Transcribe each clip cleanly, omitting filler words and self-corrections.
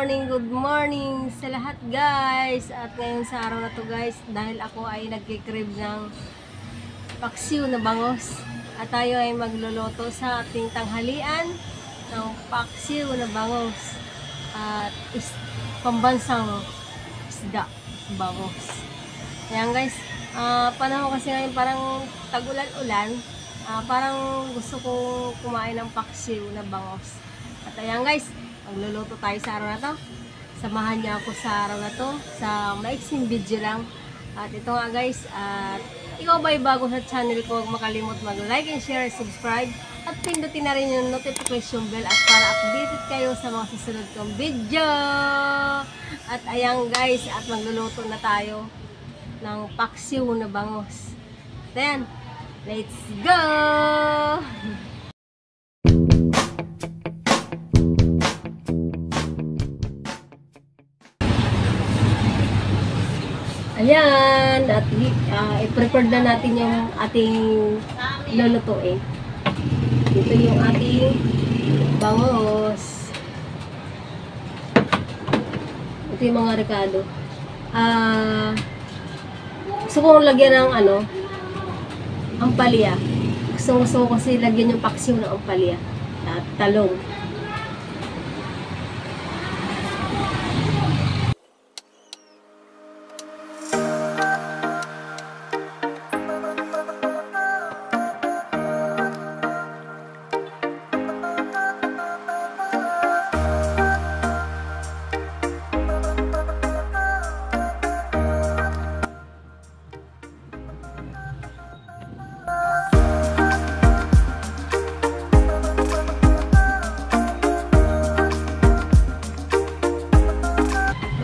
good morning sa lahat guys. At ngayon sa araw na to guys, dahil ako ay nagkikrib ng paksiw na bangos, at tayo ay magluluto sa ating tanghalian ng paksiw na bangos at pambansang isda, bangos. Ayan guys, panahon kasi ngayon parang tag-ulan-ulan, parang gusto kong kumain ng paksiw na bangos. At ayan guys, magluluto tayo sa araw na to. Samahan niyo ako sa araw na to, sa maiksing video lang. At ito nga guys, at ikaw ba'y bago sa channel ko, huwag makalimot mag-like and share, subscribe, at pindutin na rin yung notification bell at para updated kayo sa mga susunod kong video. At ayan guys, at magluluto na tayo ng paksiw na bangos. Then, let's go! Ayan, at i-prepare na natin yung ating lulutuin. Dito yung ating bangos. Ito yung mga rekado. Gusto kong lagyan ng ampalaya. Gusto ko kasi lagyan yung paksiw ng ampalaya at talong.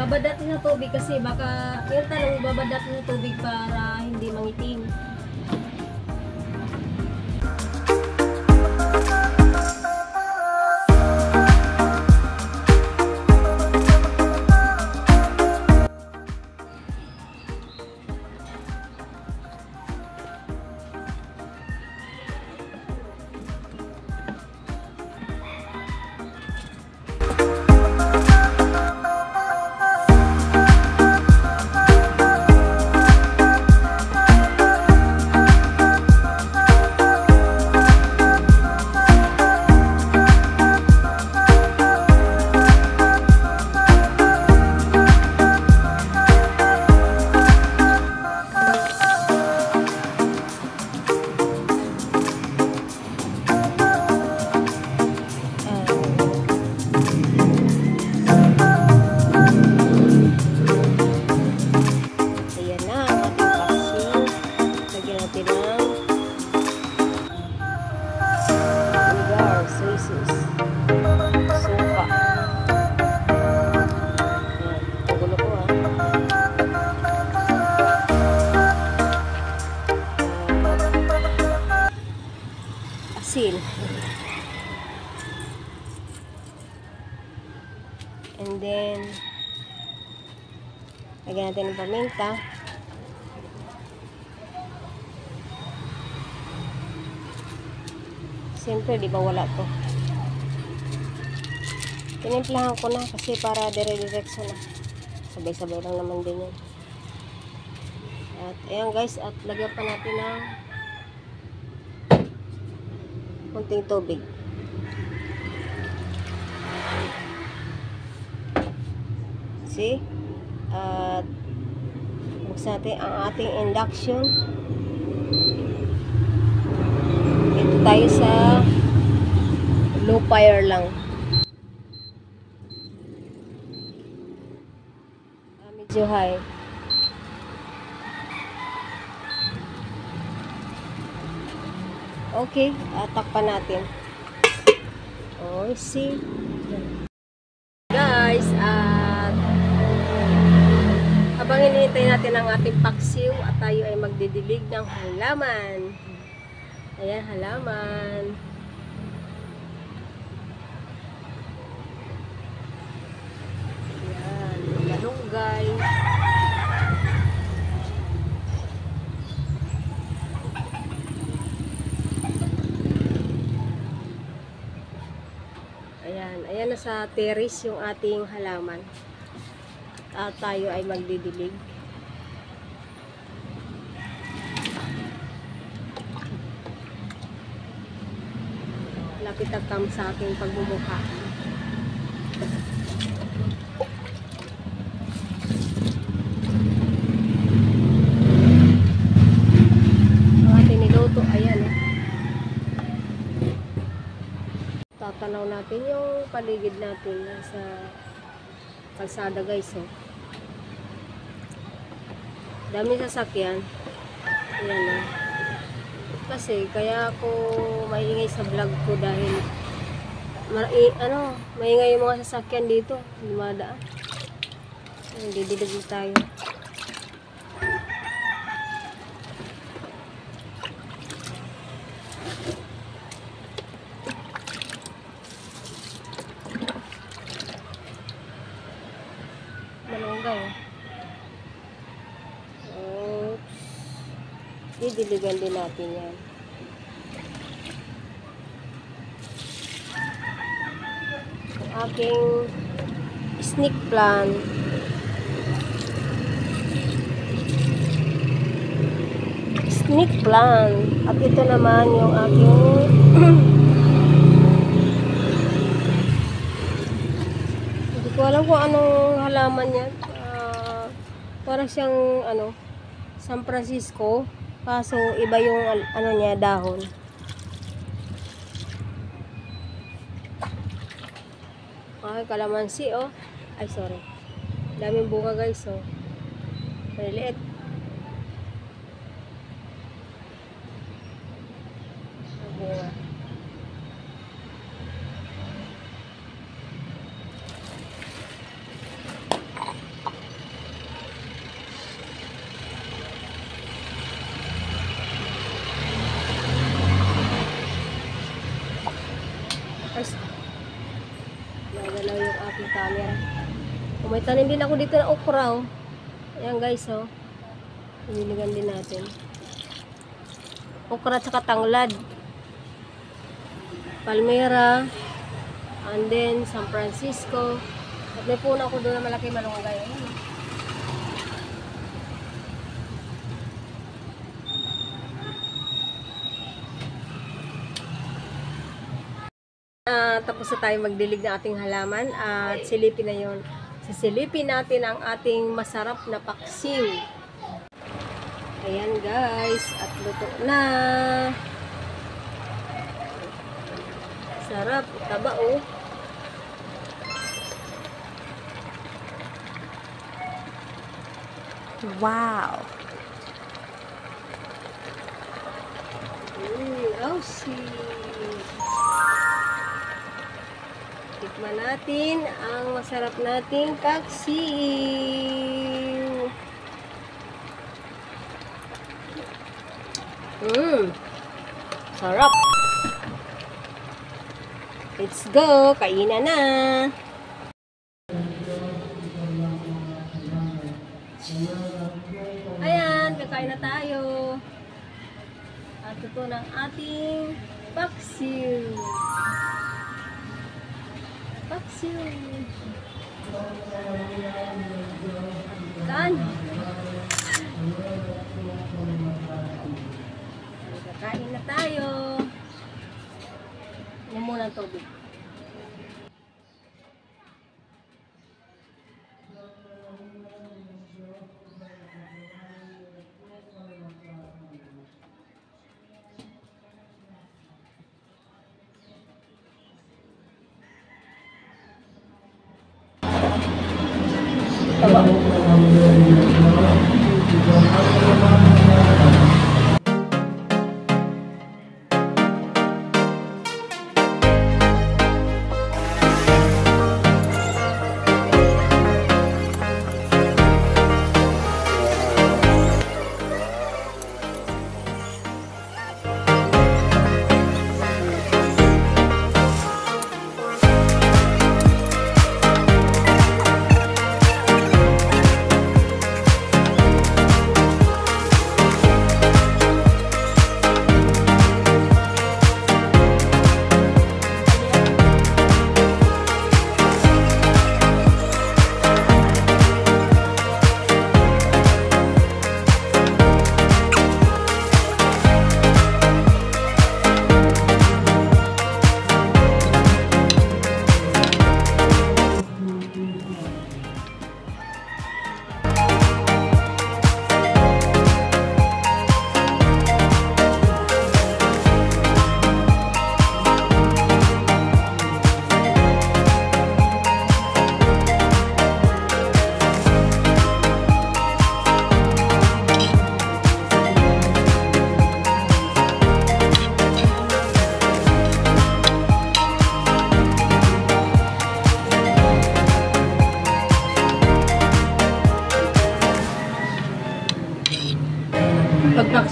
Babadat na tubig kasi baka yung talong babadat na tubig para hindi mangitim. And then lagyan natin ng paminta. Siyempre, di ba wala to? Tinimplahan ko na kasi para dire-diretso na. Sabay-sabay lang naman din yun. At ayan guys, at lagyan pa natin ng konting tubig. See? At buksan natin ang ating induction. Ito tayo sa low fire lang. Medyo high. Okay, takpan natin. Oh, see? Guys, at habang hinihintay natin ang ating paksiw at tayo ay magdidilig ng halaman. Ayan, halaman. Ayan, malunggay. Ayan, ayan na nasa terrace yung ating halaman. At tayo ay magdidilig. Lapit agkam sa aking pagmumukha. Ang ating niluto, ayan eh. Tatanaw natin yung paligid natin sa kalsada guys, oh. Dami sasakyan. Ayan, oh. Kasi kaya ako maingay sa vlog ko dahil maingay yung mga sasakyan dito, dumadaan. Didilig tayo. Malunggay. Oops. Didiligan din natin yan. Ang aking snake plant. Snake plant. At ito naman yung aking hindi ko alam kung anong halaman yan. Parang siyang San Francisco. Kaso iba yung niya, dahon. Ay, kalamansi, oh. Ay, sorry. Daming bunga, guys, oh. Maliliit. Bunga. Nagalaw yung aking camera. May tanim din ako dito na okra, oh. Ayan guys, oh. Piniligan din natin. Okra at saka tanglad. Palmera. And then San Francisco. At may puno ako doon na malaki malunggay. Ayan. Tapos na tayo magdilig ng ating halaman at silipin na yon. Sisilipin natin ang ating masarap na paksiw. Ayan guys, at luto na. Sarap, taba oh. Wow! Oh shit! Tikman natin ang masarap nating paksiw. Sarap. Let's go. Kainan na. Ayan, kakain na tayo. At ito ng ating paksiw. Paksiw. Kan? Kakain na tayo. Yan muna ang tubig.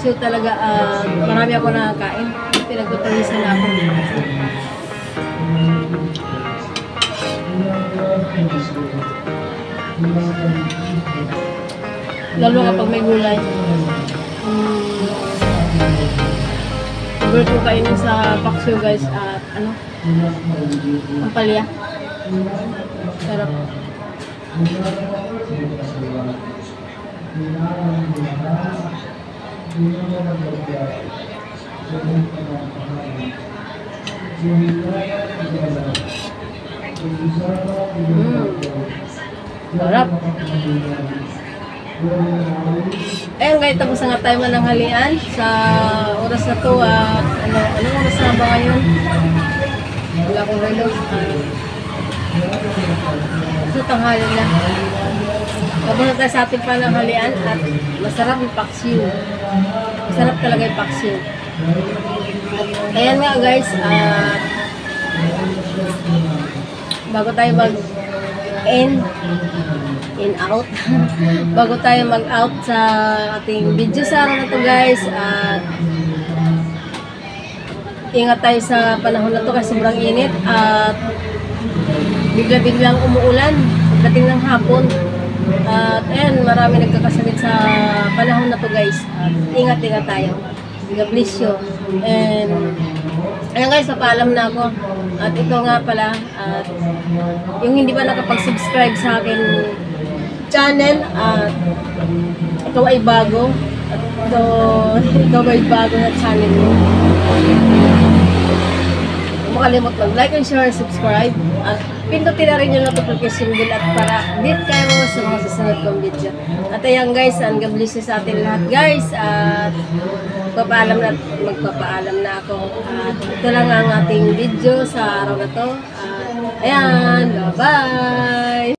paksiw talaga. Marami ako nakakain. Pinagpapawisan na ako. Lalo kapag may gulay. Favorite ko kainin sa paksiw guys at ang palya. Sarap. Sarap. Ayun guys, tapos na nga tayo mananghalian sa oras na to at anong oras na ba ngayon? Wala akong relo. So tanghali na. Tapos na tayo sa ating pananghalian at masarap yung paksiw. Masarap talaga yung paksiw. Ayan nga guys, bago tayo in out bago tayo mag-out sa ating video sa araw na to guys, at ingat tayo sa panahon na to kasi sobrang init at bigla-biglang umuulan pagdating ng hapon at ayan, marami nagkakasakit sa panahon na to guys at ingat-ingat tayo. God bless you. And ayan guys, papaalam na ako. At ito nga pala, at yung hindi pa nakapag-subscribe sa akin channel at ikaw ay bago at ikaw ay bago na channel mo. Huwag makalimot mag-like and share and subscribe at pindutin na rin yung notification bell at para update kayo sa mga susunod kong video. At ayan guys, God bless you sa atin lahat guys at magpapaalam na ako at ito lang ang ating video sa araw na to. Ayan, bye-bye!